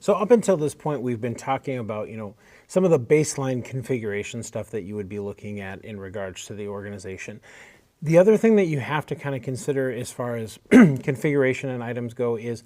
So up until this point, we've been talking about, some of the baseline configuration stuff that you would be looking at in regards to the organization. The other thing that you have to kind of consider as far as configuration and items go is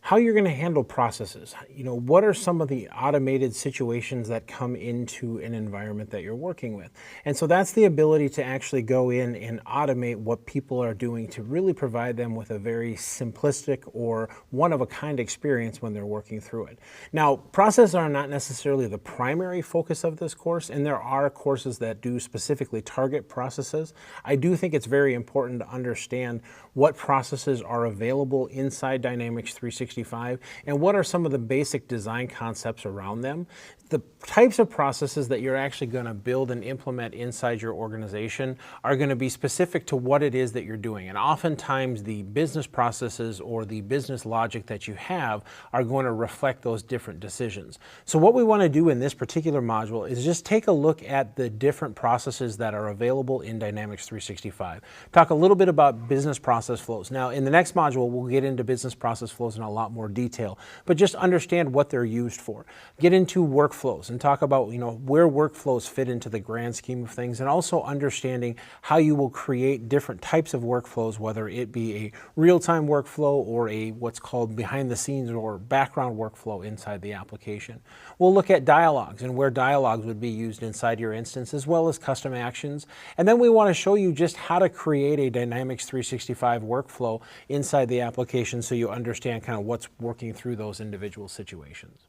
how you're going to handle processes. What are some of the automated situations that come into an environment that you're working with? And so that's the ability to actually go in and automate what people are doing to really provide them with a very simplistic or one-of-a-kind experience when they're working through it. Now, processes are not necessarily the primary focus of this course, and there are courses that do specifically target processes. I do think it's very important to understand what processes are available inside Dynamics 365 and what are some of the basic design concepts around them. The types of processes that you're actually going to build and implement inside your organization are going to be specific to what it is that you're doing. And oftentimes the business processes or the business logic that you have are going to reflect those different decisions. So what we want to do in this particular module is just take a look at the different processes that are available in Dynamics 365. Talk a little bit about business process flows. Now in the next module, we'll get into business process flows in a lot more detail, but just understand what they're used for. Get into workflows and talk about where workflows fit into the grand scheme of things, and also understanding how you will create different types of workflows, whether it be a real-time workflow or a what's called behind the scenes or background workflow inside the application. We'll look at dialogues and where dialogues would be used inside your instance, as well as custom actions. And then we want to show you just how to create a Dynamics 365 workflow inside the application so you understand kind of what's working through those individual situations.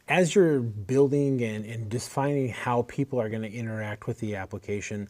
As you're building and defining how people are going to interact with the application,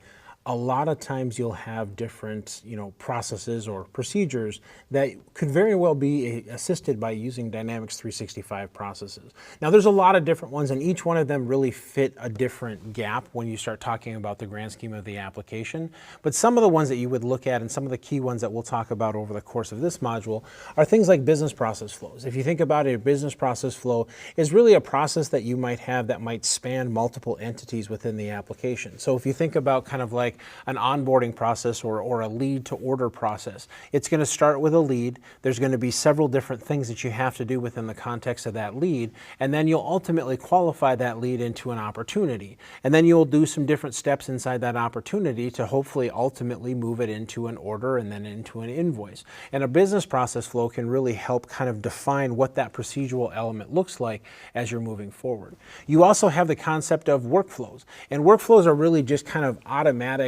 a lot of times you'll have different, processes or procedures that could very well be assisted by using Dynamics 365 processes. Now, there's a lot of different ones, and each one of them really fit a different gap when you start talking about the grand scheme of the application. But some of the ones that you would look at, and some of the key ones that we'll talk about over the course of this module, are things like business process flows. If you think about it, a business process flow is really a process that you might have that might span multiple entities within the application. So if you think about kind of like an onboarding process or a lead to order process, it's going to start with a lead. There's going to be several different things that you have to do within the context of that lead, and then you'll ultimately qualify that lead into an opportunity. And then you'll do some different steps inside that opportunity to hopefully ultimately move it into an order and then into an invoice. And a business process flow can really help kind of define what that procedural element looks like as you're moving forward. You also have the concept of workflows, and workflows are really just kind of automatic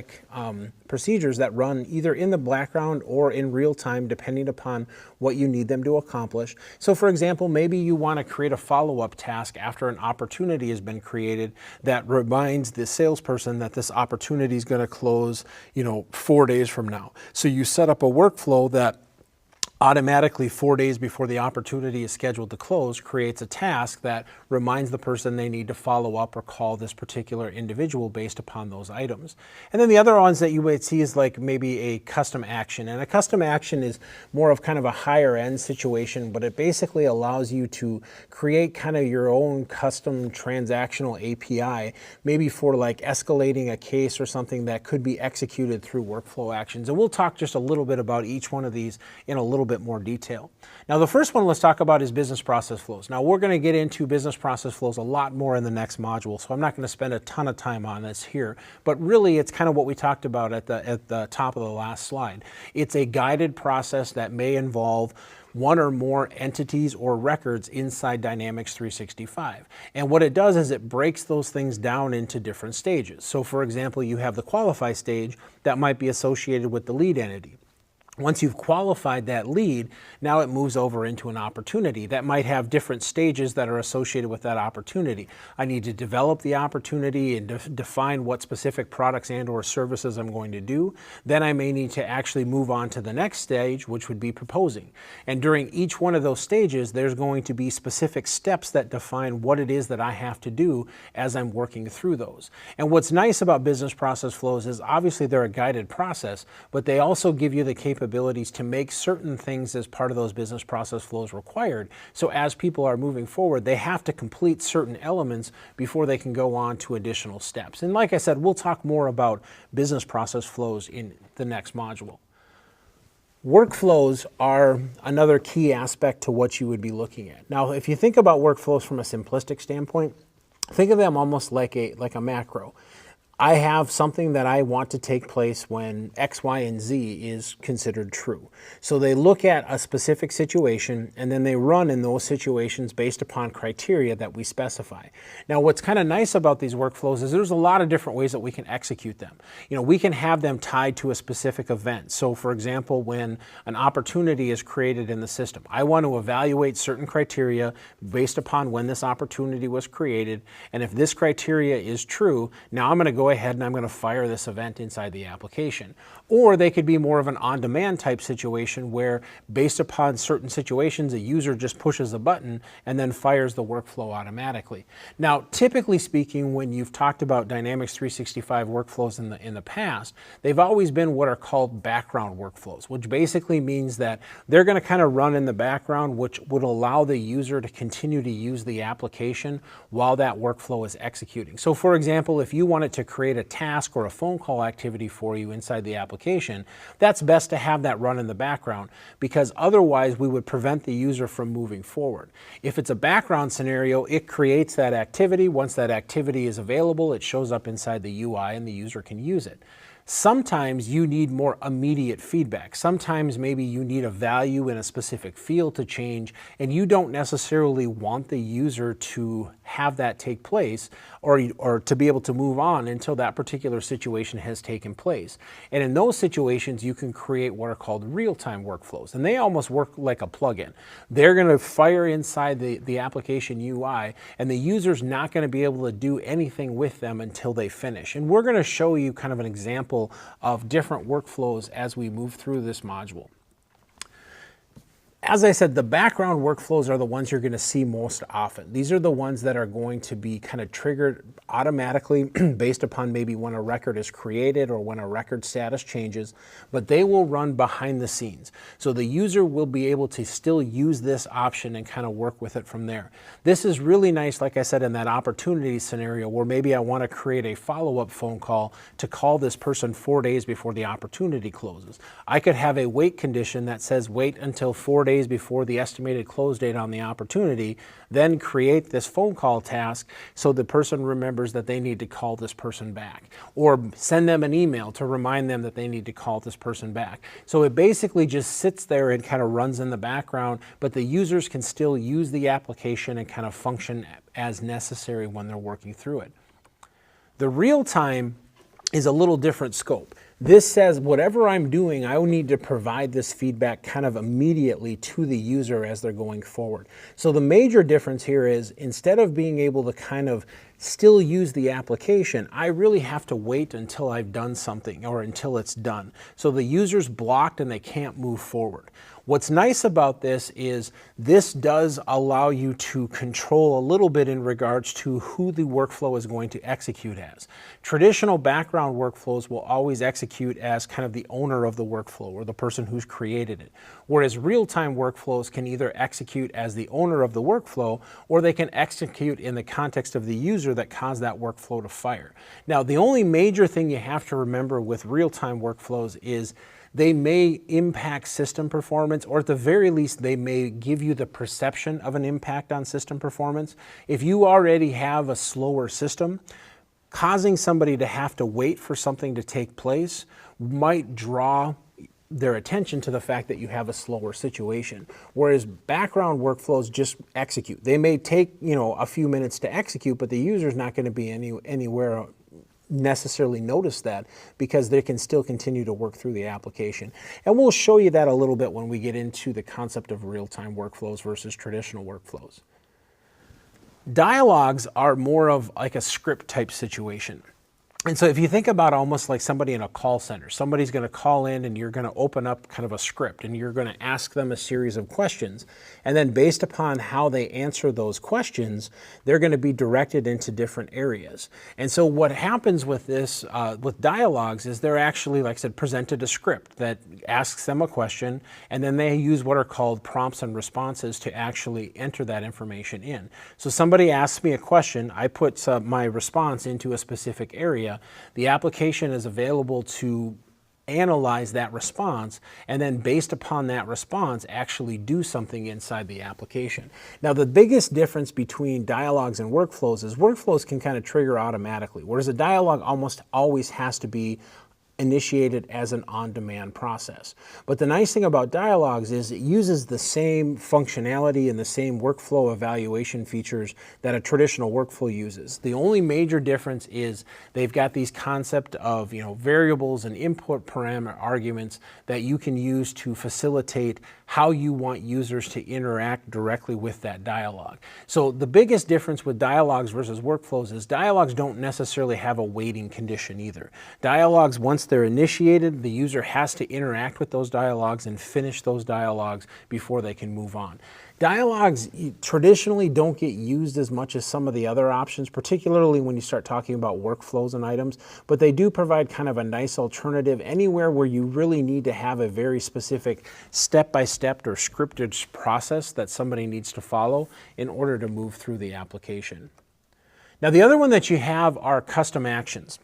procedures that run either in the background or in real time, depending upon what you need them to accomplish. So for example, maybe you want to create a follow-up task after an opportunity has been created that reminds the salesperson that this opportunity is going to close, 4 days from now. So you set up a workflow that automatically 4 days before the opportunity is scheduled to close creates a task that reminds the person they need to follow up or call this particular individual based upon those items. And then the other ones that you might see is like maybe a custom action. And a custom action is more of kind of a higher end situation, but it basically allows you to create kind of your own custom transactional API, maybe for like escalating a case or something that could be executed through workflow actions. And we'll talk just a little bit about each one of these in a little bit more detail. Now, the first one let's talk about is business process flows. Now, we're going to get into business process flows a lot more in the next module, so I'm not going to spend a ton of time on this here, but really it's kind of what we talked about at the top of the last slide. It's a guided process that may involve one or more entities or records inside Dynamics 365. And what it does is it breaks those things down into different stages. So for example, you have the qualify stage that might be associated with the lead entity. Once you've qualified that lead, now it moves over into an opportunity that might have different stages that are associated with that opportunity. I need to develop the opportunity and define what specific products and or services I'm going to do. Then I may need to actually move on to the next stage, which would be proposing. And during each one of those stages, there's going to be specific steps that define what it is that I have to do as I'm working through those. And what's nice about business process flows is obviously they're a guided process, but they also give you the capability to make certain things as part of those business process flows required. So as people are moving forward, they have to complete certain elements before they can go on to additional steps. And like I said, we'll talk more about business process flows in the next module. Workflows are another key aspect to what you would be looking at. Now, if you think about workflows from a simplistic standpoint, think of them almost like a macro. I have something that I want to take place when X, Y, and Z is considered true. So they look at a specific situation and then they run in those situations based upon criteria that we specify. Now, what's kind of nice about these workflows is there's a lot of different ways that we can execute them. We can have them tied to a specific event. So for example, when an opportunity is created in the system, I want to evaluate certain criteria based upon when this opportunity was created. And if this criteria is true, now I'm going to go ahead and I'm going to fire this event inside the application. Or they could be more of an on-demand type situation where based upon certain situations, a user just pushes a button and then fires the workflow automatically. Now, typically speaking, when you've talked about Dynamics 365 workflows in the past, they've always been what are called background workflows, which basically means that they're going to kind of run in the background, which would allow the user to continue to use the application while that workflow is executing. So for example, if you wanted to create a task or a phone call activity for you inside the application, that's best to have that run in the background, because otherwise we would prevent the user from moving forward. If it's a background scenario, it creates that activity. Once that activity is available, it shows up inside the UI and the user can use it. Sometimes you need more immediate feedback. Sometimes maybe you need a value in a specific field to change, and you don't necessarily want the user to have that take place or to be able to move on until that particular situation has taken place. And in those situations, you can create what are called real-time workflows, and they almost work like a plugin. They're going to fire inside the application UI, and the user's not going to be able to do anything with them until they finish. And we're going to show you kind of an example of different workflows as we move through this module. As I said, the background workflows are the ones you're going to see most often. These are the ones that are going to be kind of triggered automatically based upon maybe when a record is created or when a record status changes, but they will run behind the scenes. So the user will be able to still use this option and kind of work with it from there. This is really nice, like I said, in that opportunity scenario where maybe I want to create a follow-up phone call to call this person 4 days before the opportunity closes. I could have a wait condition that says wait until 4 days before the estimated close date on the opportunity, then create this phone call task so the person remembers that they need to call this person back, or send them an email to remind them that they need to call this person back. So it basically just sits there and kind of runs in the background, but the users can still use the application and kind of function as necessary when they're working through it. The real time is a little different scope. This says whatever I'm doing, I will need to provide this feedback kind of immediately to the user as they're going forward. So the major difference here is instead of being able to kind of still use the application, I really have to wait until I've done something or until it's done. So the user's blocked and they can't move forward. What's nice about this is this does allow you to control a little bit in regards to who the workflow is going to execute as. Traditional background workflows will always execute as kind of the owner of the workflow or the person who's created it, whereas real-time workflows can either execute as the owner of the workflow or they can execute in the context of the user that caused that workflow to fire. Now, the only major thing you have to remember with real-time workflows is they may impact system performance, or at the very least, they may give you the perception of an impact on system performance. If you already have a slower system, causing somebody to have to wait for something to take place might draw their attention to the fact that you have a slower situation. Whereas background workflows just execute. They may take, a few minutes to execute, but the user's not going to be anywhere necessarily notice that because they can still continue to work through the application. And we'll show you that a little bit when we get into the concept of real-time workflows versus traditional workflows. Dialogues are more of like a script type situation. And so if you think about almost like somebody in a call center, somebody's going to call in and you're going to open up kind of a script and you're going to ask them a series of questions. And then based upon how they answer those questions, they're going to be directed into different areas. And so what happens with this, with dialogues is they're actually, like I said, presented a script that asks them a question, and then they use what are called prompts and responses to actually enter that information in. So somebody asks me a question, I put my response into a specific area. The application is available to analyze that response, and then based upon that response, actually do something inside the application. Now, the biggest difference between dialogues and workflows is workflows can kind of trigger automatically, whereas a dialogue almost always has to be initiated as an on-demand process. But the nice thing about dialogues is it uses the same functionality and the same workflow evaluation features that a traditional workflow uses. The only major difference is they've got these concept of variables and input parameter arguments that you can use to facilitate how you want users to interact directly with that dialogue. So the biggest difference with dialogues versus workflows is dialogues don't necessarily have a waiting condition either. Dialogues, once they're initiated, the user has to interact with those dialogues and finish those dialogues before they can move on. Dialogues traditionally don't get used as much as some of the other options, particularly when you start talking about workflows and items, but they do provide kind of a nice alternative anywhere where you really need to have a very specific step-by-step or scripted process that somebody needs to follow in order to move through the application. Now, the other one that you have are custom actions.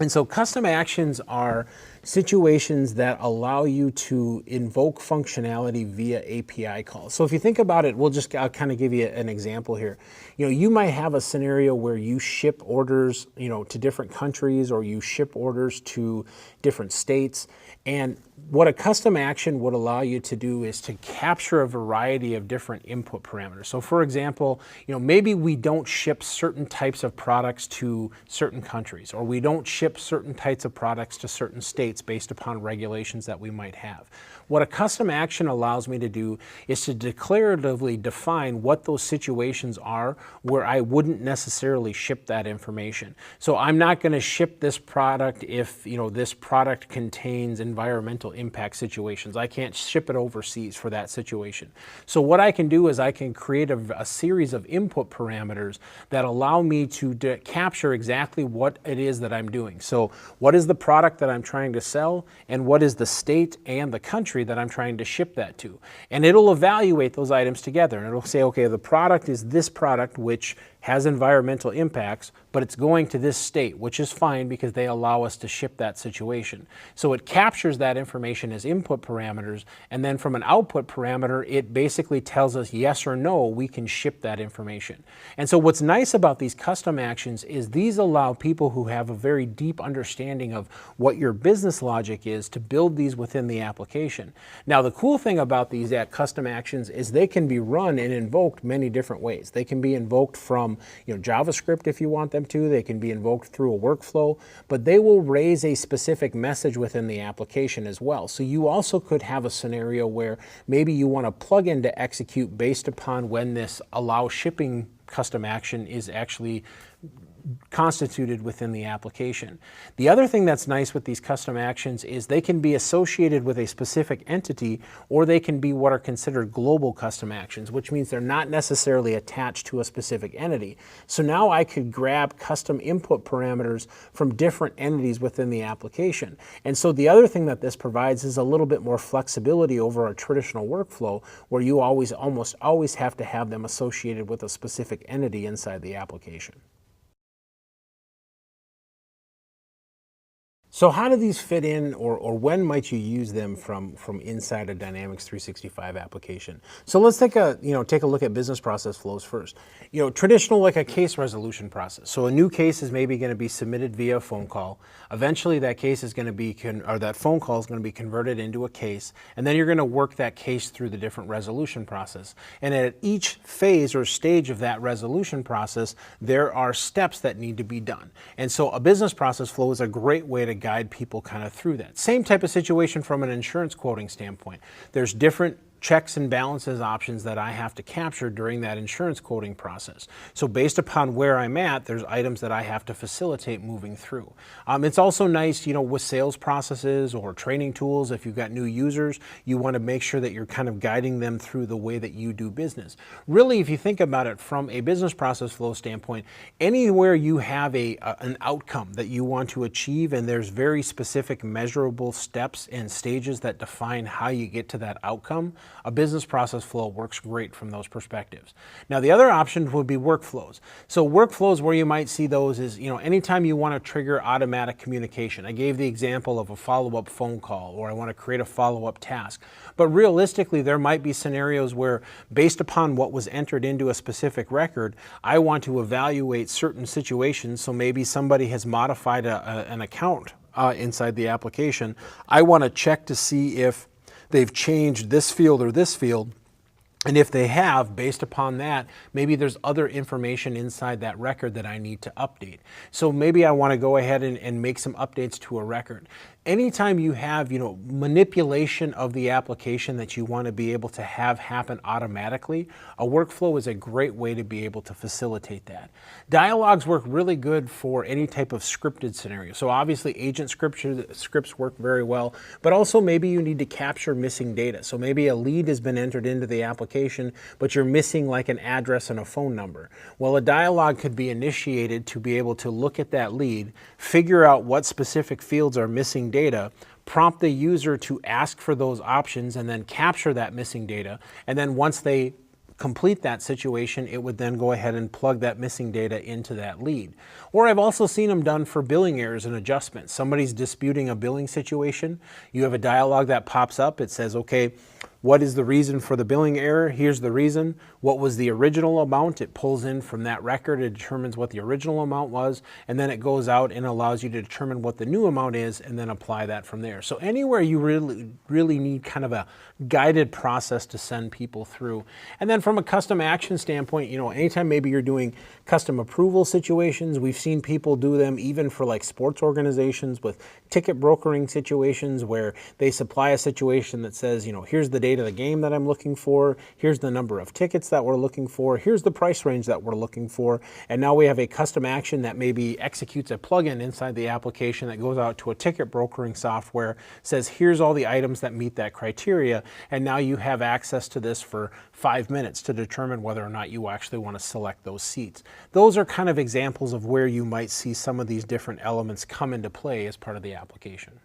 And so custom actions are situations that allow you to invoke functionality via API calls. So if you think about it, I'll kind of give you an example here. You might have a scenario where you ship orders, to different countries, or you ship orders to different states. And what a custom action would allow you to do is to capture a variety of different input parameters. So for example, maybe we don't ship certain types of products to certain countries, or we don't ship certain types of products to certain states based upon regulations that we might have. What a custom action allows me to do is to declaratively define what those situations are where I wouldn't necessarily ship that information. So I'm not going to ship this product if this product contains environmental impact situations. I can't ship it overseas for that situation. So what I can do is I can create a series of input parameters that allow me to capture exactly what it is that I'm doing. So what is the product that I'm trying to sell, and what is the state and the country that I'm trying to ship that to? And it'll evaluate those items together, and it'll say, okay, the product is this product which has environmental impacts, but it's going to this state, which is fine because they allow us to ship that situation. So it captures that information as input parameters, and then from an output parameter, it basically tells us yes or no, we can ship that information. And so what's nice about these custom actions is these allow people who have a very deep understanding of what your business logic is to build these within the application. Now, the cool thing about these custom actions is they can be run and invoked many different ways. They can be invoked from JavaScript if you want them to. They can be invoked through a workflow, but they will raise a specific message within the application as well. So you also could have a scenario where maybe you want to plug in to execute based upon when this allow shipping custom action is actually constituted within the application. The other thing that's nice with these custom actions is they can be associated with a specific entity, or they can be what are considered global custom actions, which means they're not necessarily attached to a specific entity. So now I could grab custom input parameters from different entities within the application. And so the other thing that this provides is a little bit more flexibility over a traditional workflow where you almost always have to have them associated with a specific entity inside the application. So how do these fit in, or when might you use them from inside a Dynamics 365 application? So let's take a look at business process flows first. Traditional, like a case resolution process. So a new case is maybe going to be submitted via phone call. Eventually that case is going to be, that phone call is going to be converted into a case, and then you're going to work that case through the different resolution process. And at each phase or stage of that resolution process, there are steps that need to be done. And so a business process flow is a great way to guide people kind of through that. Same type of situation from an insurance quoting standpoint. There's different checks and balances options that I have to capture during that insurance quoting process. So based upon where I'm at, there's items that I have to facilitate moving through. It's also nice, with sales processes or training tools, if you've got new users, you want to make sure that you're kind of guiding them through the way that you do business. Really, if you think about it from a business process flow standpoint, anywhere you have an outcome that you want to achieve, and there's very specific measurable steps and stages that define how you get to that outcome, a business process flow works great from those perspectives. Now, the other option would be workflows. So workflows, where you might see those is, anytime you want to trigger automatic communication. I gave the example of a follow-up phone call, or I want to create a follow-up task. But realistically, there might be scenarios where, based upon what was entered into a specific record, I want to evaluate certain situations. So maybe somebody has modified an account inside the application. I want to check to see if they've changed this field or this field. And if they have, based upon that, maybe there's other information inside that record that I need to update. So maybe I want to go ahead and make some updates to a record. Anytime you have, manipulation of the application that you want to be able to have happen automatically, a workflow is a great way to be able to facilitate that. Dialogues work really good for any type of scripted scenario. So obviously agent scripts work very well, but also maybe you need to capture missing data. So maybe a lead has been entered into the application, but you're missing like an address and a phone number. Well, a dialogue could be initiated to be able to look at that lead, figure out what specific fields are missing data, prompt the user to ask for those options, and then capture that missing data. And then once they complete that situation, it would then go ahead and plug that missing data into that lead. Or I've also seen them done for billing errors and adjustments. Somebody's disputing a billing situation. You have a dialogue that pops up. It says, okay, what is the reason for the billing error? Here's the reason. What was the original amount? It pulls in from that record. It determines what the original amount was, and then it goes out and allows you to determine what the new amount is and then apply that from there. So anywhere you really need kind of a guided process to send people through. And then from a custom action standpoint, anytime maybe you're doing custom approval situations, we've seen people do them even for like sports organizations with ticket brokering situations where they supply a situation that says, here's the date of the game that I'm looking for, here's the number of tickets that we're looking for, here's the price range that we're looking for, and now we have a custom action that maybe executes a plugin inside the application that goes out to a ticket brokering software, says here's all the items that meet that criteria, and now you have access to this for 5 minutes to determine whether or not you actually want to select those seats. Those are kind of examples of where you might see some of these different elements come into play as part of the application.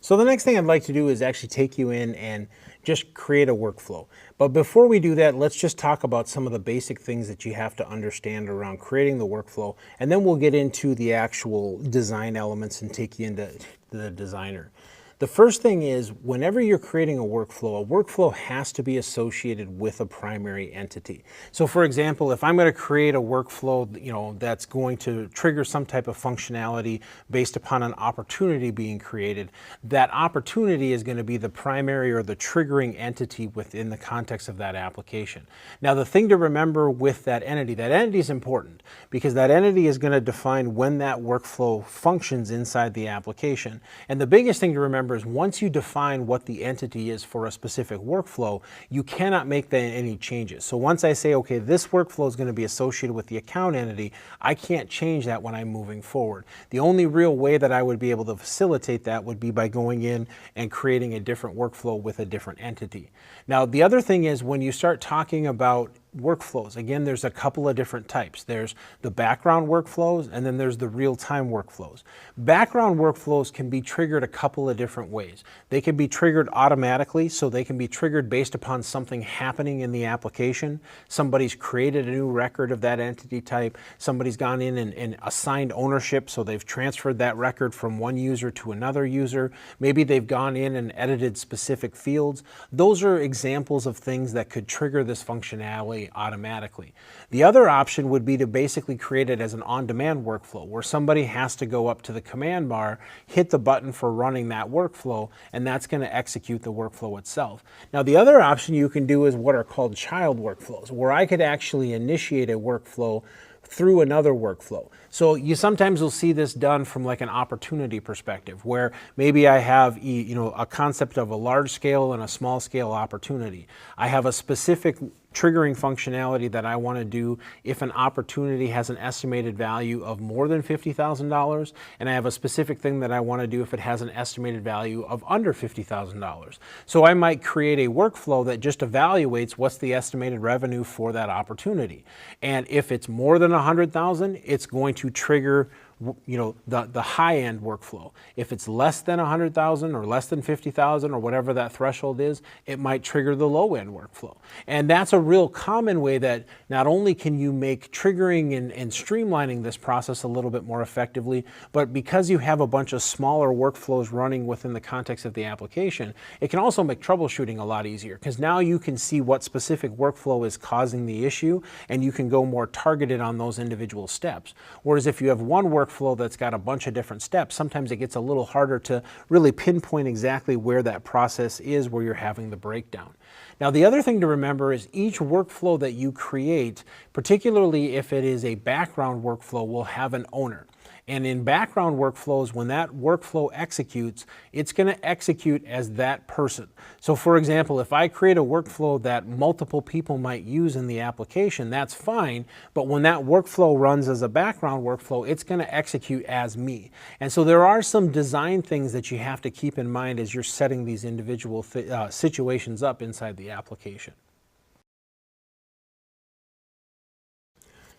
So the next thing I'd like to do is actually take you in and just create a workflow. But before we do that, let's just talk about some of the basic things that you have to understand around creating the workflow, and then we'll get into the actual design elements and take you into the designer. The first thing is, whenever you're creating a workflow has to be associated with a primary entity. So for example, if I'm going to create a workflow, that's going to trigger some type of functionality based upon an opportunity being created, that opportunity is going to be the primary or the triggering entity within the context of that application. Now, the thing to remember with that entity is important because that entity is going to define when that workflow functions inside the application. And the biggest thing to remember is once you define what the entity is for a specific workflow, you cannot make any changes. So once I say, okay, this workflow is going to be associated with the account entity, I can't change that when I'm moving forward. The only real way that I would be able to facilitate that would be by going in and creating a different workflow with a different entity. Now, the other thing is when you start talking about workflows, again, there's a couple of different types. There's the background workflows, and then there's the real-time workflows. Background workflows can be triggered a couple of different ways. They can be triggered automatically, so they can be triggered based upon something happening in the application. Somebody's created a new record of that entity type. Somebody's gone in and assigned ownership, so they've transferred that record from one user to another user. Maybe they've gone in and edited specific fields. Those are examples of things that could trigger this functionality automatically. The other option would be to basically create it as an on-demand workflow where somebody has to go up to the command bar, hit the button for running that workflow, and that's going to execute the workflow itself. Now, the other option you can do is what are called child workflows, where I could actually initiate a workflow through another workflow. So you sometimes will see this done from like an opportunity perspective, where maybe I have a concept of a large scale and a small scale opportunity. I have a specific triggering functionality that I want to do if an opportunity has an estimated value of more than $50,000, and I have a specific thing that I want to do if it has an estimated value of under $50,000. So I might create a workflow that just evaluates what's the estimated revenue for that opportunity. And if it's more than $100,000, it's going to trigger the high-end workflow. If it's less than 100,000 or less than 50,000 or whatever that threshold is, it might trigger the low-end workflow. And that's a real common way that not only can you make triggering and streamlining this process a little bit more effectively, but because you have a bunch of smaller workflows running within the context of the application, it can also make troubleshooting a lot easier, because now you can see what specific workflow is causing the issue and you can go more targeted on those individual steps. Whereas if you have one workflow that's got a bunch of different steps, sometimes it gets a little harder to really pinpoint exactly where that process is where you're having the breakdown. Now, the other thing to remember is each workflow that you create, particularly if it is a background workflow, will have an owner. And in background workflows, when that workflow executes, it's going to execute as that person. So for example, if I create a workflow that multiple people might use in the application, that's fine. But when that workflow runs as a background workflow, it's going to execute as me. And so there are some design things that you have to keep in mind as you're setting these individual situations up inside the application.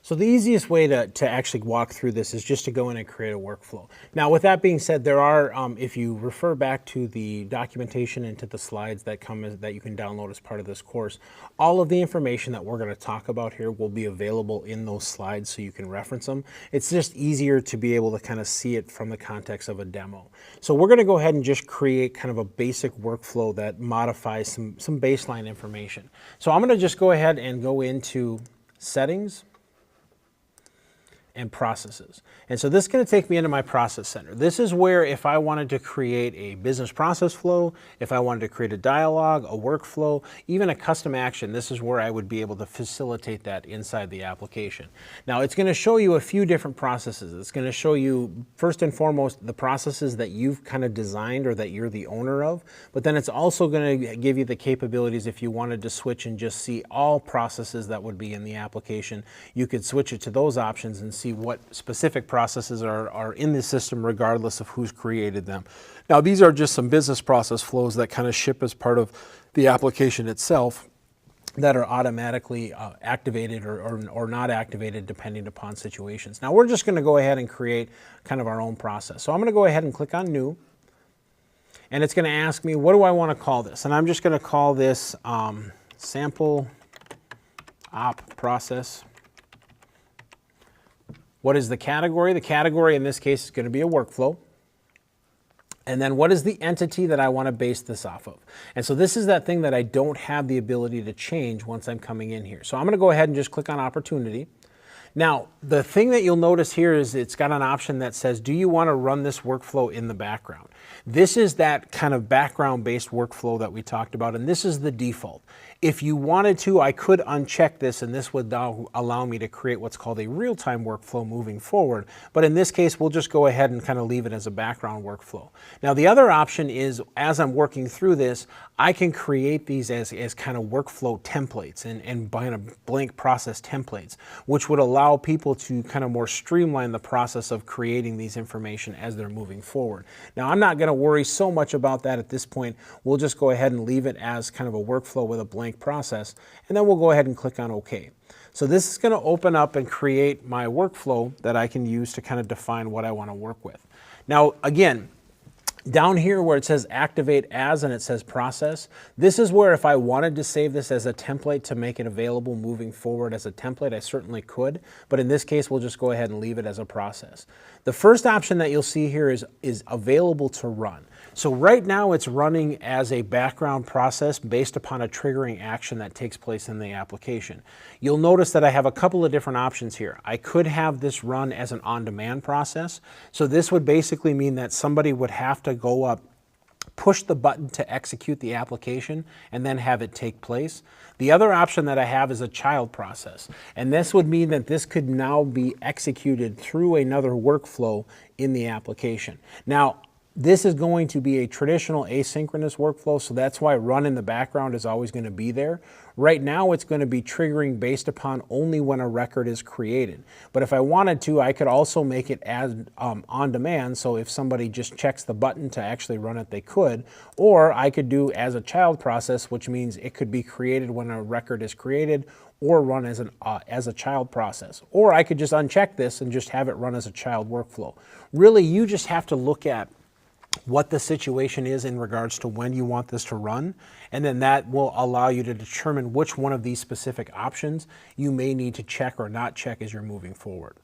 So the easiest way to actually walk through this is just to go in and create a workflow. Now, with that being said, there are, if you refer back to the documentation and to the slides that that you can download as part of this course, all of the information that we're going to talk about here will be available in those slides so you can reference them. It's just easier to be able to kind of see it from the context of a demo. So we're going to go ahead and just create kind of a basic workflow that modifies some baseline information. So I'm going to just go ahead and go into Settings and Processes. And so this is going to take me into my process center. This is where if I wanted to create a business process flow, if I wanted to create a dialogue, a workflow, even a custom action, this is where I would be able to facilitate that inside the application. Now, it's going to show you a few different processes. It's going to show you, first and foremost, the processes that you've kind of designed or that you're the owner of, but then it's also going to give you the capabilities if you wanted to switch and just see all processes that would be in the application. You could switch it to those options and see what specific processes are in the system regardless of who's created them. Now, these are just some business process flows that kind of ship as part of the application itself that are automatically activated or not activated depending upon situations. Now, we're just going to go ahead and create kind of our own process. So I'm going to go ahead and click on New, and it's going to ask me, what do I want to call this? And I'm just going to call this Sample Op Process. What is the category? The category in this case is going to be a workflow. And then what is the entity that I want to base this off of? And so this is that thing that I don't have the ability to change once I'm coming in here. So I'm going to go ahead and just click on Opportunity. Now, the thing that you'll notice here is it's got an option that says, do you want to run this workflow in the background? This is that kind of background-based workflow that we talked about, and this is the default. If you wanted to, I could uncheck this, and this would now allow me to create what's called a real-time workflow moving forward. But in this case, we'll just go ahead and kind of leave it as a background workflow. Now, the other option is, as I'm working through this, I can create these as kind of workflow templates and blank process templates, which would allow people to kind of more streamline the process of creating these information as they're moving forward. Now, I'm not going to worry so much about that at this point. We'll just go ahead and leave it as kind of a workflow with a blank process, and then we'll go ahead and click on OK. So this is going to open up and create my workflow that I can use to kind of define what I want to work with. Now, again, down here where it says Activate As and it says Process, this is where if I wanted to save this as a template to make it available moving forward as a template, I certainly could. But in this case, we'll just go ahead and leave it as a process. The first option that you'll see here is Available to Run. So right now it's running as a background process based upon a triggering action that takes place in the application. You'll notice that I have a couple of different options here. I could have this run as an on-demand process. So this would basically mean that somebody would have to go up, push the button to execute the application, and then have it take place. The other option that I have is a child process. And this would mean that this could now be executed through another workflow in the application. Now, this is going to be a traditional asynchronous workflow, so that's why run in the background is always going to be there. Right now, it's going to be triggering based upon only when a record is created. But if I wanted to, I could also make it as on demand, so if somebody just checks the button to actually run it, they could. Or I could do as a child process, which means it could be created when a record is created, or run as a child process. Or I could just uncheck this and just have it run as a child workflow. Really, you just have to look at what the situation is in regards to when you want this to run, and then that will allow you to determine which one of these specific options you may need to check or not check as you're moving forward.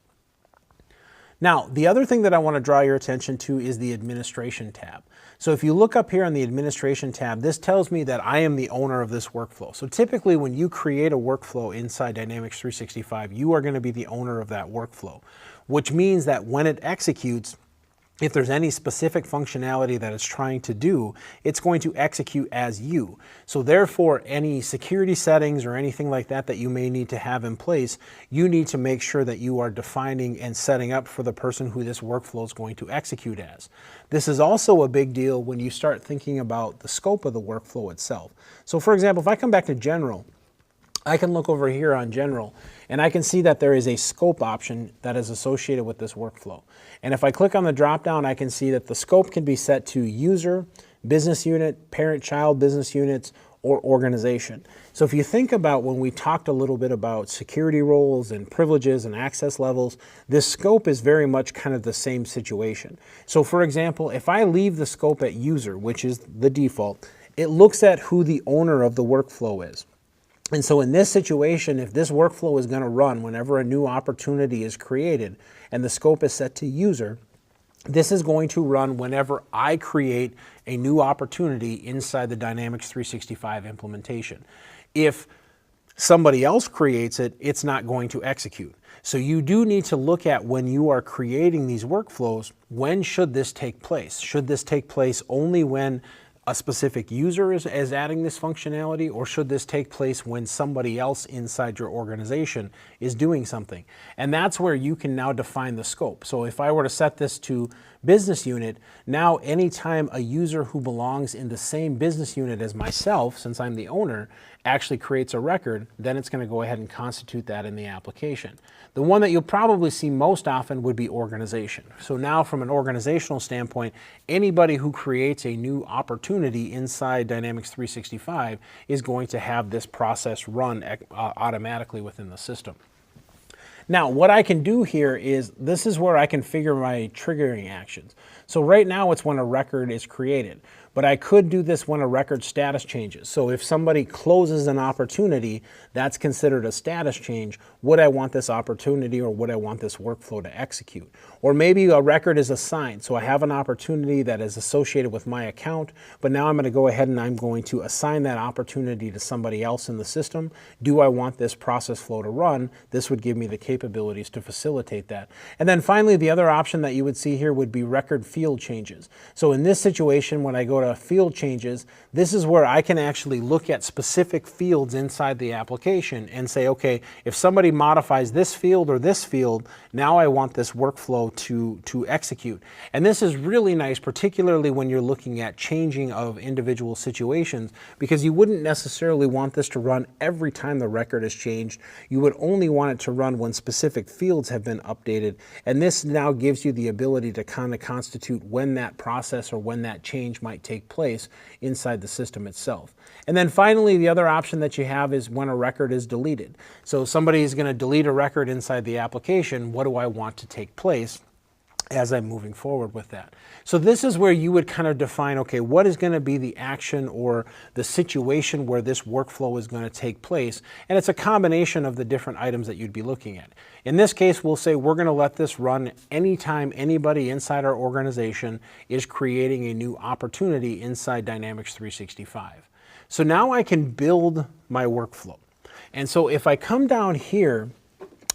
Now, the other thing that I want to draw your attention to is the administration tab. So if you look up here on the administration tab, this tells me that I am the owner of this workflow. So typically when you create a workflow inside Dynamics 365, you are going to be the owner of that workflow, which means that when it executes, if there's any specific functionality that it's trying to do, it's going to execute as you. So therefore, any security settings or anything like that that you may need to have in place, you need to make sure that you are defining and setting up for the person who this workflow is going to execute as. This is also a big deal when you start thinking about the scope of the workflow itself. So for example, if I come back to General, I can look over here on General and I can see that there is a scope option that is associated with this workflow. And if I click on the drop down, I can see that the scope can be set to user, business unit, parent-child business units, or organization. So if you think about when we talked a little bit about security roles and privileges and access levels, this scope is very much kind of the same situation. So for example, if I leave the scope at user, which is the default, it looks at who the owner of the workflow is. And so in this situation, if this workflow is going to run whenever a new opportunity is created and the scope is set to user, this is going to run whenever I create a new opportunity inside the Dynamics 365 implementation. If somebody else creates it, it's not going to execute. So you do need to look at when you are creating these workflows, when should this take place? Should this take place only when a specific user is adding this functionality, or should this take place when somebody else inside your organization is doing something? And that's where you can now define the scope. So if I were to set this to business unit, now anytime a user who belongs in the same business unit as myself, since I'm the owner, actually creates a record, then it's going to go ahead and constitute that in the application. The one that you'll probably see most often would be organization. So now from an organizational standpoint, anybody who creates a new opportunity inside Dynamics 365 is going to have this process run automatically within the system. Now, what I can do here is, this is where I configure my triggering actions. So right now it's when a record is created, but I could do this when a record status changes. So if somebody closes an opportunity, that's considered a status change. Would I want this opportunity, or would I want this workflow to execute? Or maybe a record is assigned. So I have an opportunity that is associated with my account, but now I'm going to go ahead and I'm going to assign that opportunity to somebody else in the system. Do I want this process flow to run? This would give me the capabilities to facilitate that. And then finally, the other option that you would see here would be record field changes. So in this situation, when I go to field changes, this is where I can actually look at specific fields inside the application and say, okay, if somebody modifies this field or this field, now I want this workflow to execute. And this is really nice, particularly when you're looking at changing of individual situations, because you wouldn't necessarily want this to run every time the record is changed. You would only want it to run when specific fields have been updated. And this now gives you the ability to kind of constitute when that process or when that change might take place inside the system itself. And then finally, the other option that you have is when a record is deleted. So somebody is going to delete a record inside the application. What do I want to take place as I'm moving forward with that? So this is where you would kind of define, okay, what is going to be the action or the situation where this workflow is going to take place? And it's a combination of the different items that you'd be looking at. In this case, we'll say we're going to let this run anytime anybody inside our organization is creating a new opportunity inside Dynamics 365. So now I can build my workflow. And so if I come down here,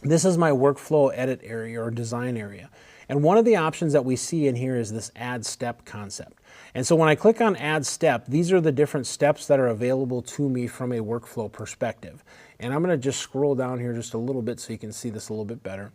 this is my workflow edit area or design area. And one of the options that we see in here is this add step concept. And so when I click on add step, these are the different steps that are available to me from a workflow perspective. And I'm going to just scroll down here just a little bit so you can see this a little bit better.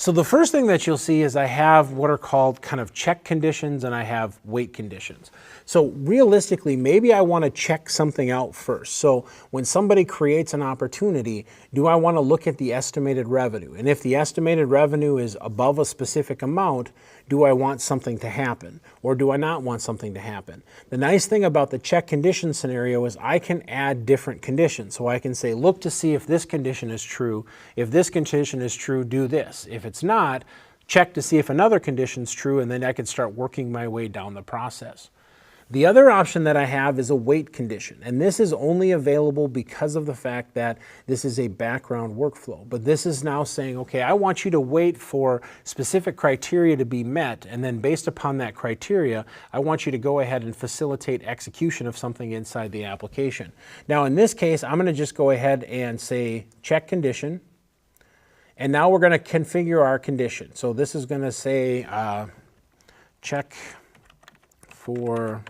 So the first thing that you'll see is I have what are called kind of check conditions, and I have wait conditions. So realistically, maybe I want to check something out first. So when somebody creates an opportunity, do I want to look at the estimated revenue? And if the estimated revenue is above a specific amount, do I want something to happen or do I not want something to happen? The nice thing about the check condition scenario is I can add different conditions. So I can say, look to see if this condition is true. If this condition is true, do this. If it's not, check to see if another condition is true, and then I can start working my way down the process. The other option that I have is a wait condition, and this is only available because of the fact that this is a background workflow. But this is now saying, okay, I want you to wait for specific criteria to be met, and then based upon that criteria, I want you to go ahead and facilitate execution of something inside the application. Now in this case, I'm going to just go ahead and say check condition, and now we're going to configure our condition. So this is going to say check for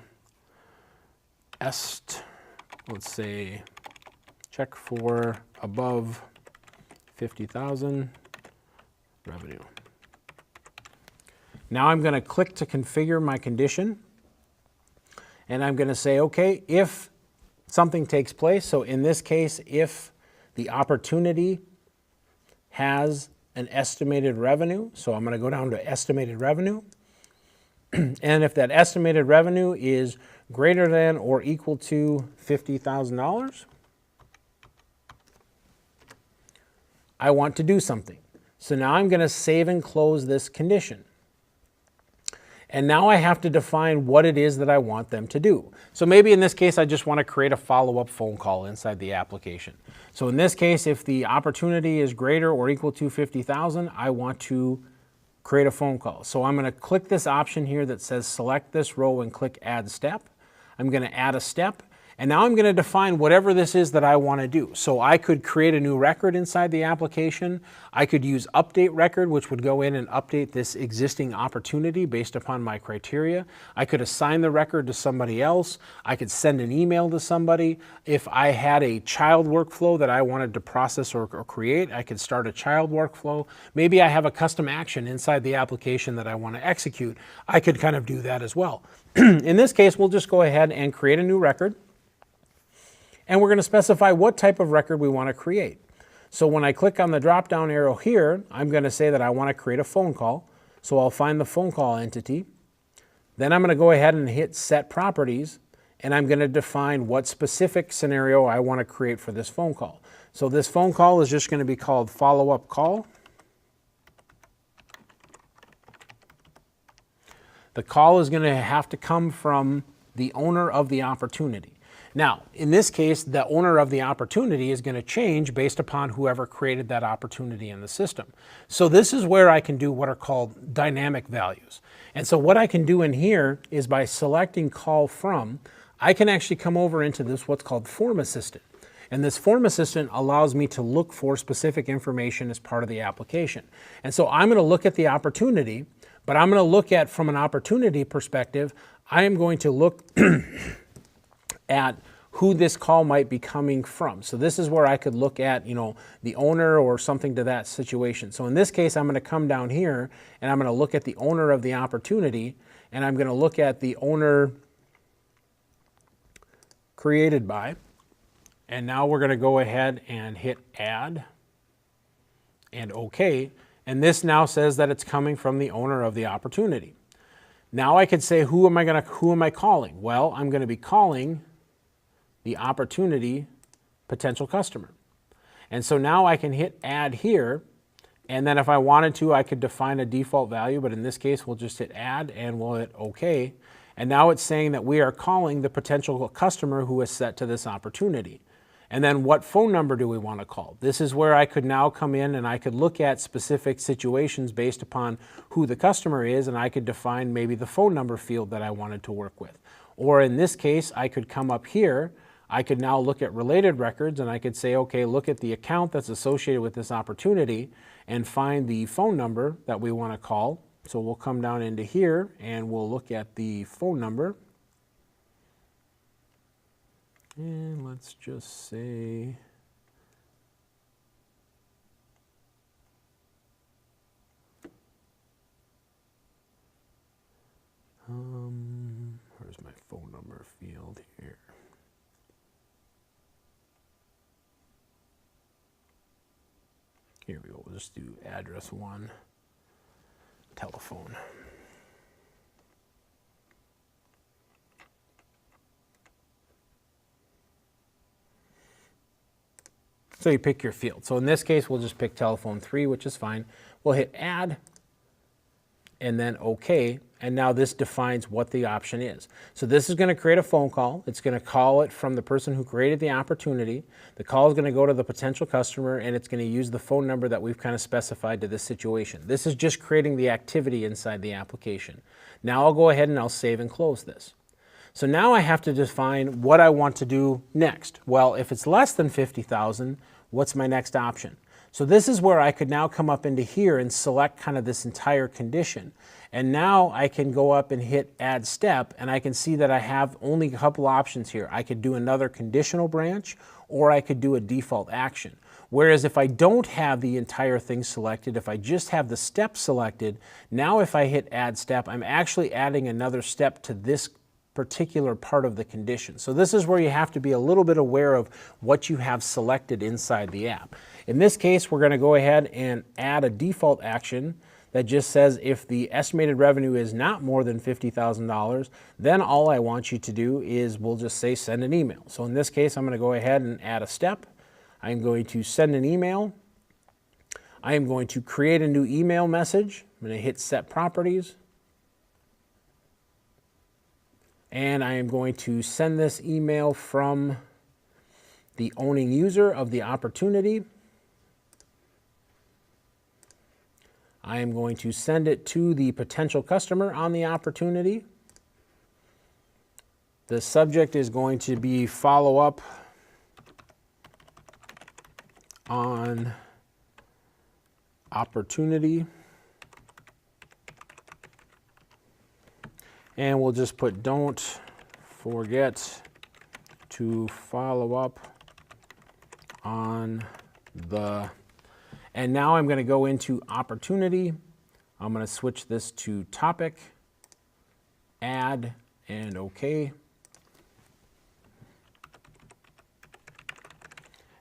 let's say check for above 50,000 revenue. Now I'm going to click to configure my condition, and I'm going to say, okay, if something takes place, so in this case, if the opportunity has an estimated revenue, so I'm going to go down to estimated revenue, and if that estimated revenue is greater than or equal to $50,000, I want to do something. So now I'm going to save and close this condition. And now I have to define what it is that I want them to do. So maybe in this case, I just want to create a follow-up phone call inside the application. So in this case, if the opportunity is greater or equal to 50,000, I want to create a phone call. So I'm going to click this option here that says select this row and click add step. I'm going to add a step, and now I'm going to define whatever this is that I want to do. So I could create a new record inside the application. I could use update record, which would go in and update this existing opportunity based upon my criteria. I could assign the record to somebody else. I could send an email to somebody. If I had a child workflow that I wanted to process or create, I could start a child workflow. Maybe I have a custom action inside the application that I want to execute. I could kind of do that as well. In this case, we'll just go ahead and create a new record, and we're going to specify what type of record we want to create. So when I click on the drop-down arrow here, I'm going to say that I want to create a phone call. So I'll find the phone call entity. Then I'm going to go ahead and hit Set Properties, and I'm going to define what specific scenario I want to create for this phone call. So this phone call is just going to be called Follow-Up Call. The call is going to have to come from the owner of the opportunity. Now, in this case, the owner of the opportunity is going to change based upon whoever created that opportunity in the system. So this is where I can do what are called dynamic values. And so what I can do in here is by selecting call from, I can actually come over into this what's called Form Assistant. And this Form Assistant allows me to look for specific information as part of the application. And so I'm going to look at the opportunity, but I'm going to look at, from an opportunity perspective, I am going to look at who this call might be coming from. So this is where I could look at, the owner or something to that situation. So in this case, I'm going to come down here and I'm going to look at the owner of the opportunity, and I'm going to look at the owner created by. And now we're going to go ahead and hit add and OK. And this now says that it's coming from the owner of the opportunity. Now I could say, who am I calling? Well, I'm going to be calling the opportunity potential customer. And so now I can hit add here, and then if I wanted to, I could define a default value, but in this case, we'll just hit add and we'll hit OK. And now it's saying that we are calling the potential customer who is set to this opportunity. And then what phone number do we want to call? This is where I could now come in and I could look at specific situations based upon who the customer is, and I could define maybe the phone number field that I wanted to work with. Or in this case, I could come up here, I could now look at related records, and I could say, okay, look at the account that's associated with this opportunity and find the phone number that we want to call. So we'll come down into here and we'll look at the phone number. And let's just say, where's my phone number field here? Here we go, we'll just do address 1, telephone. So you pick your field. So in this case, we'll just pick telephone 3, which is fine. We'll hit add and then OK. And now this defines what the option is. So this is going to create a phone call. It's going to call it from the person who created the opportunity. The call is going to go to the potential customer, and it's going to use the phone number that we've kind of specified to this situation. This is just creating the activity inside the application. Now I'll go ahead and I'll save and close this. So now I have to define what I want to do next. Well, if it's less than 50,000, what's my next option? So this is where I could now come up into here and select kind of this entire condition. And now I can go up and hit add step, and I can see that I have only a couple options here. I could do another conditional branch, or I could do a default action. Whereas if I don't have the entire thing selected, if I just have the step selected, now if I hit add step, I'm actually adding another step to this particular part of the condition. So this is where you have to be a little bit aware of what you have selected inside the app. In this case, we're going to go ahead and add a default action that just says if the estimated revenue is not more than $50,000, then all I want you to do is we'll just say send an email. So in this case, I'm going to go ahead and add a step. I'm going to send an email. I am going to create a new email message. I'm going to hit set properties. And I am going to send this email from the owning user of the opportunity. I am going to send it to the potential customer on the opportunity. The subject is going to be follow-up on opportunity. And we'll just put don't forget to follow up on the, and now I'm going to go into opportunity. I'm going to switch this to topic, add, and OK.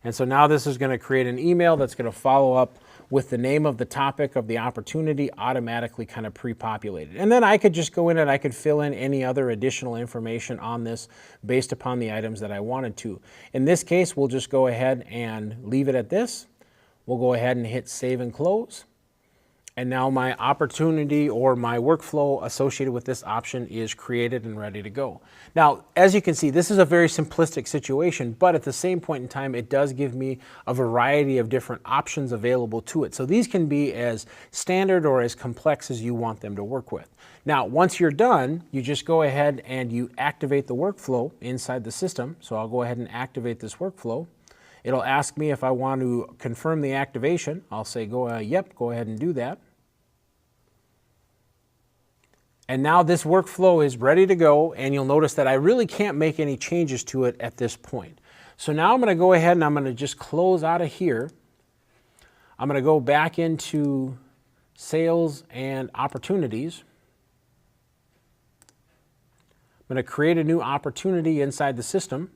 And so now this is going to create an email that's going to follow up with the name of the topic of the opportunity automatically kind of pre-populated. And then I could just go in and I could fill in any other additional information on this based upon the items that I wanted to. In this case, we'll just go ahead and leave it at this. We'll go ahead and hit save and close. And now my opportunity or my workflow associated with this option is created and ready to go. Now, as you can see, this is a very simplistic situation, but at the same point in time, it does give me a variety of different options available to it. So these can be as standard or as complex as you want them to work with. Now, once you're done, you just go ahead and you activate the workflow inside the system. So I'll go ahead and activate this workflow. It'll ask me if I want to confirm the activation. I'll say, yep, go ahead and do that. And now this workflow is ready to go, and you'll notice that I really can't make any changes to it at this point. So now I'm going to go ahead and I'm going to just close out of here. I'm going to go back into sales and opportunities. I'm going to create a new opportunity inside the system.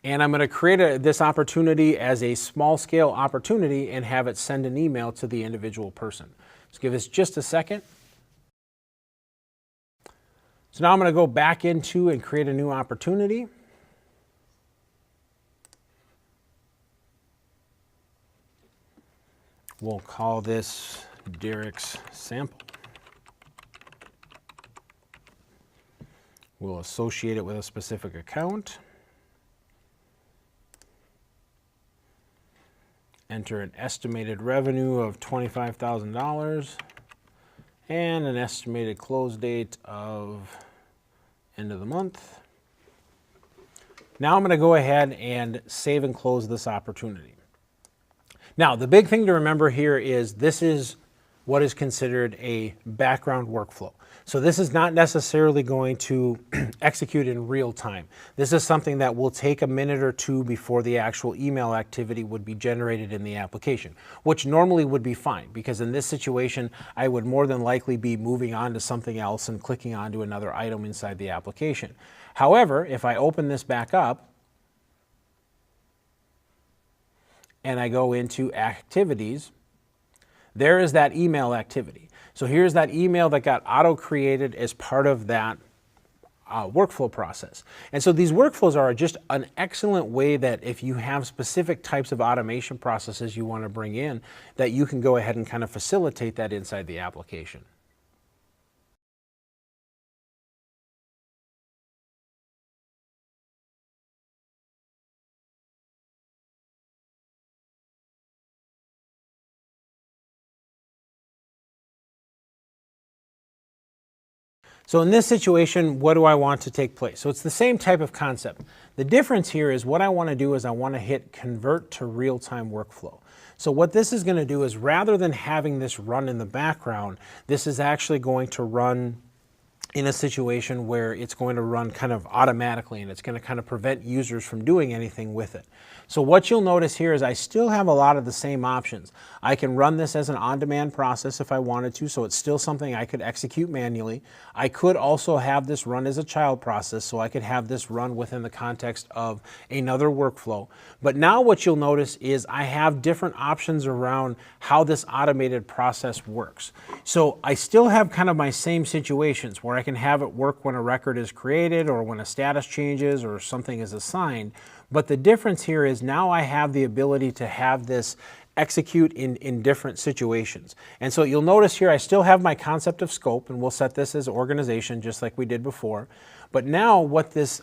And I'm going to create this opportunity as a small scale opportunity and have it send an email to the individual person. Let's give us just a second. So now I'm going to go back into and create a new opportunity. We'll call this Derek's sample. We'll associate it with a specific account. Enter an estimated revenue of $25,000 and an estimated close date of end of the month. Now I'm going to go ahead and save and close this opportunity. Now, the big thing to remember here is this is what is considered a background workflow. So this is not necessarily going to execute in real time. This is something that will take a minute or two before the actual email activity would be generated in the application, which normally would be fine because in this situation, I would more than likely be moving on to something else and clicking onto another item inside the application. However, if I open this back up and I go into activities, there is that email activity. So here's that email that got auto-created as part of that workflow process. And so these workflows are just an excellent way that if you have specific types of automation processes you want to bring in, that you can go ahead and kind of facilitate that inside the application. So in this situation, what do I want to take place? So it's the same type of concept. The difference here is what I want to do is I want to hit convert to real-time workflow. So what this is going to do is rather than having this run in the background, this is actually going to run in a situation where it's going to run kind of automatically, and it's going to kind of prevent users from doing anything with it. So what you'll notice here is I still have a lot of the same options. I can run this as an on-demand process if I wanted to, so it's still something I could execute manually. I could also have this run as a child process, so I could have this run within the context of another workflow. But now what you'll notice is I have different options around how this automated process works. So I still have kind of my same situations where I can have it work when a record is created or when a status changes or something is assigned. But the difference here is now I have the ability to have this execute in different situations. And so you'll notice here I still have my concept of scope, and we'll set this as organization just like we did before. But now what this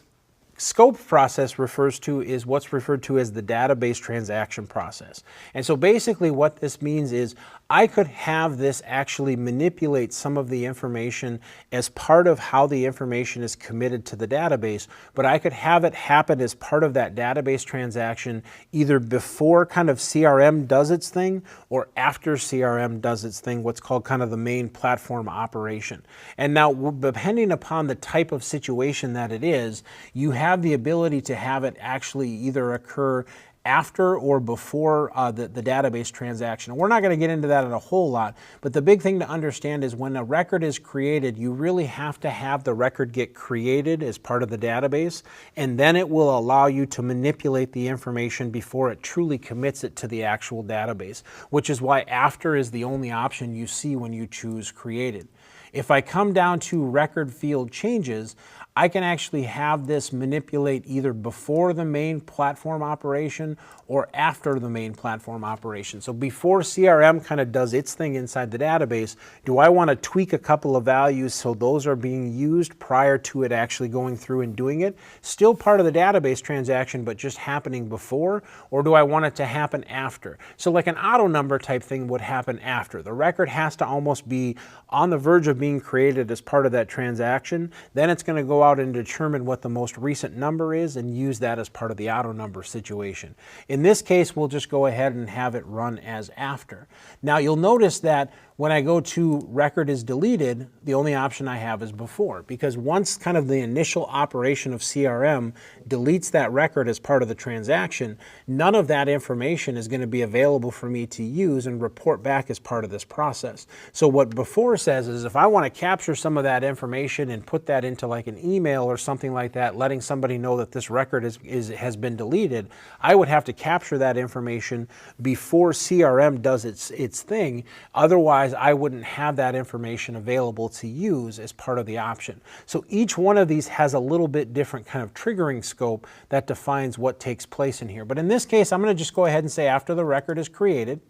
scope process refers to is what's referred to as the database transaction process. And so basically what this means is I could have this actually manipulate some of the information as part of how the information is committed to the database, but I could have it happen as part of that database transaction either before kind of CRM does its thing or after CRM does its thing, what's called kind of the main platform operation. And now depending upon the type of situation that it is, you have the ability to have it actually either occur after or before the database transaction. And we're not going to get into that in a whole lot, but the big thing to understand is when a record is created, you really have to have the record get created as part of the database, and then it will allow you to manipulate the information before it truly commits it to the actual database, which is why after is the only option you see when you choose created. If I come down to record field changes, I can actually have this manipulate either before the main platform operation or after the main platform operation. So before CRM kind of does its thing inside the database, do I want to tweak a couple of values so those are being used prior to it actually going through and doing it? Still part of the database transaction, but just happening before, or do I want it to happen after? So like an auto number type thing would happen after. The record has to almost be on the verge of being created as part of that transaction. Then it's going to go out and determine what the most recent number is and use that as part of the auto number situation. In this case, we'll just go ahead and have it run as after. Now you'll notice that when I go to record is deleted, the only option I have is before, because once kind of the initial operation of CRM deletes that record as part of the transaction, none of that information is going to be available for me to use and report back as part of this process. So what before says is if I want to capture some of that information and put that into like an email or something like that, letting somebody know that this record has been deleted, I would have to capture that information before CRM does its thing. Otherwise, I wouldn't have that information available to use as part of the option. So each one of these has a little bit different kind of triggering scope that defines what takes place in here. But in this case, I'm going to just go ahead and say after the record is created.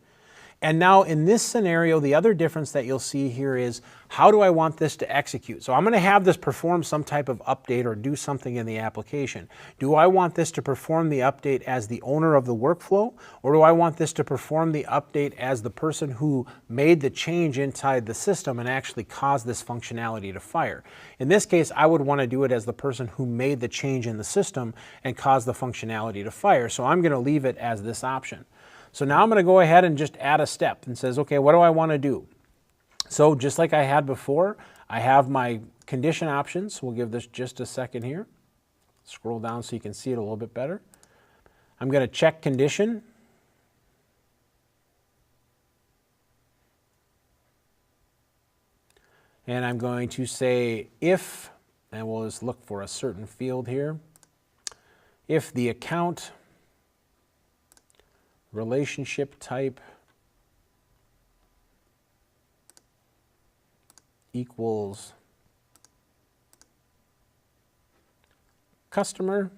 And now in this scenario, the other difference that you'll see here is how do I want this to execute? So I'm going to have this perform some type of update or do something in the application. Do I want this to perform the update as the owner of the workflow, or do I want this to perform the update as the person who made the change inside the system and actually caused this functionality to fire? In this case, I would want to do it as the person who made the change in the system and caused the functionality to fire. So I'm going to leave it as this option. So now I'm going to go ahead and just add a step and says, okay, what do I want to do? So just like I had before, I have my condition options. We'll give this just a second here. Scroll down so you can see it a little bit better. I'm going to check condition. And I'm going to say if, and we'll just look for a certain field here, if the account relationship type equals customer,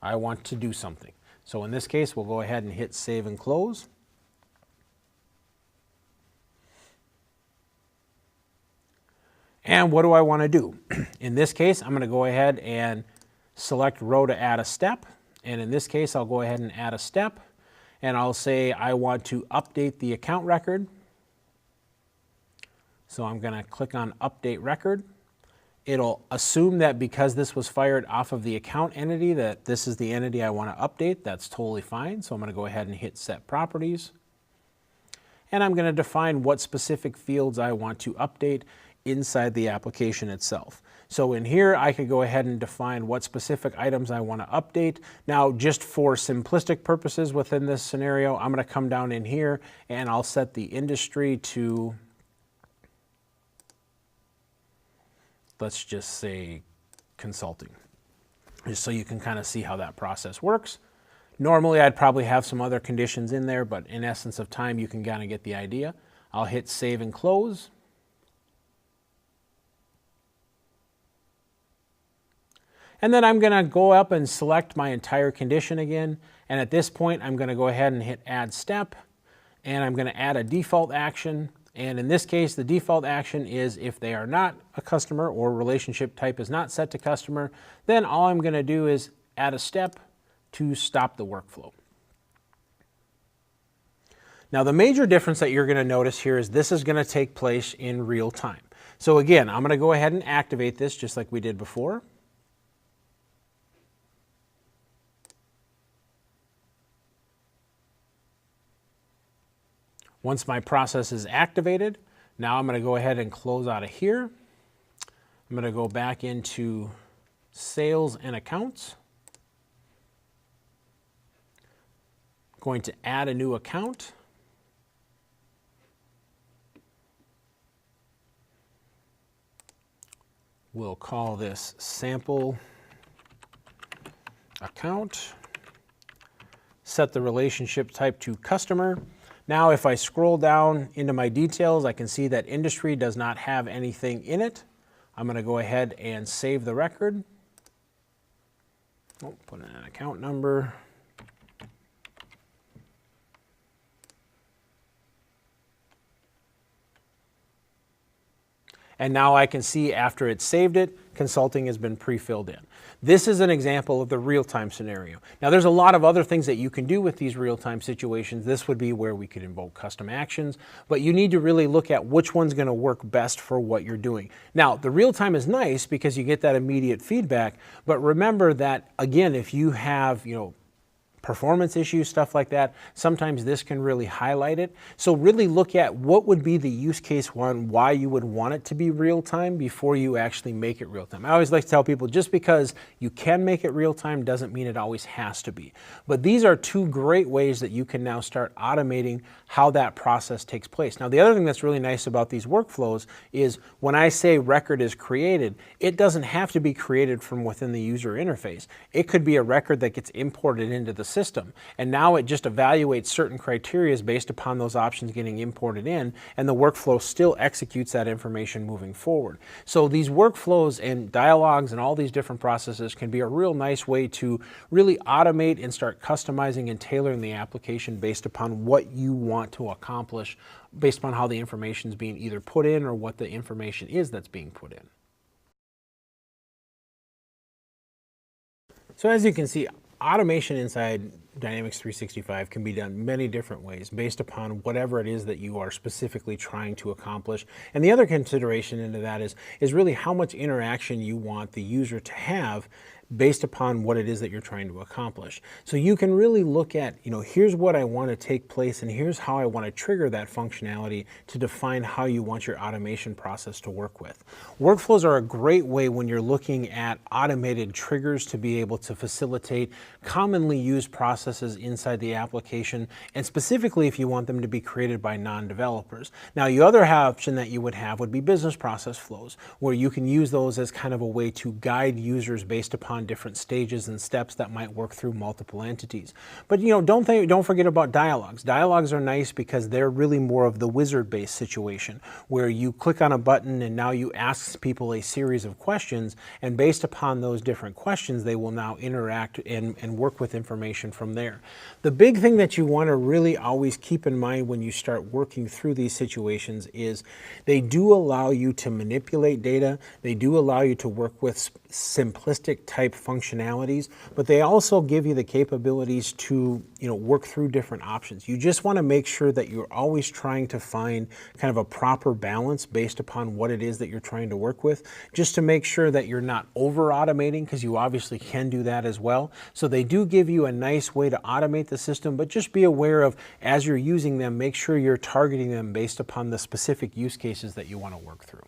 I want to do something. So in this case, we'll go ahead and hit save and close. And what do I want to do? In this case, I'm going to go ahead and select row to add a step. And in this case, I'll go ahead and add a step. And I'll say I want to update the account record. So I'm going to click on update record. It'll assume that because this was fired off of the account entity that this is the entity I want to update. That's totally fine. So I'm going to go ahead and hit set properties. And I'm going to define what specific fields I want to update inside the application itself. So in here, I could go ahead and define what specific items I want to update. Now, just for simplistic purposes within this scenario, I'm going to come down in here and I'll set the industry to, let's just say, consulting, just so you can kind of see how that process works. Normally, I'd probably have some other conditions in there, but in essence of time, you can kind of get the idea. I'll hit save and close. And then I'm going to go up and select my entire condition again. And at this point, I'm going to go ahead and hit add step. And I'm going to add a default action. And in this case, the default action is if they are not a customer or relationship type is not set to customer, then all I'm going to do is add a step to stop the workflow. Now, the major difference that you're going to notice here is this is going to take place in real time. So again, I'm going to go ahead and activate this just like we did before. Once my process is activated, now I'm going to go ahead and close out of here. I'm going to go back into sales and accounts. I'm going to add a new account. We'll call this sample account. Set the relationship type to customer. Now, if I scroll down into my details, I can see that industry does not have anything in it. I'm going to go ahead and save the record. Oh, put in an account number. And now I can see after it's saved it, consulting has been pre-filled in. This is an example of the real-time scenario. Now there's a lot of other things that you can do with these real-time situations. This would be where we could invoke custom actions, but you need to really look at which one's going to work best for what you're doing. Now the real-time is nice because you get that immediate feedback, but remember that again, if you have, performance issues, stuff like that, sometimes this can really highlight it. So really look at what would be the use case one, why you would want it to be real time before you actually make it real time. I always like to tell people just because you can make it real time doesn't mean it always has to be. But these are two great ways that you can now start automating how that process takes place. Now the other thing that's really nice about these workflows is when I say record is created, it doesn't have to be created from within the user interface. It could be a record that gets imported into the system. And now it just evaluates certain criteria based upon those options getting imported in, and the workflow still executes that information moving forward. So these workflows and dialogues and all these different processes can be a real nice way to really automate and start customizing and tailoring the application based upon what you want to accomplish, based upon how the information is being either put in or what the information is that's being put in. So as you can see, automation inside Dynamics 365 can be done many different ways based upon whatever it is that you are specifically trying to accomplish. And the other consideration into that is really how much interaction you want the user to have based upon what it is that you're trying to accomplish. So you can really look at, here's what I want to take place and here's how I want to trigger that functionality to define how you want your automation process to work with. Workflows are a great way when you're looking at automated triggers to be able to facilitate commonly used processes processes inside the application, and specifically if you want them to be created by non-developers. Now, the other option that you would have would be business process flows, where you can use those as kind of a way to guide users based upon different stages and steps that might work through multiple entities. But don't forget about dialogues. Dialogues are nice because they're really more of the wizard-based situation, where you click on a button and now you ask people a series of questions, and based upon those different questions, they will now interact and work with information from there. The big thing that you want to really always keep in mind when you start working through these situations is they do allow you to manipulate data, they do allow you to work with simplistic type functionalities, but they also give you the capabilities to work through different options. You just want to make sure that you're always trying to find kind of a proper balance based upon what it is that you're trying to work with, just to make sure that you're not over automating, because you obviously can do that as well. So they do give you a nice way to automate the system, but just be aware of, as you're using them, make sure you're targeting them based upon the specific use cases that you want to work through.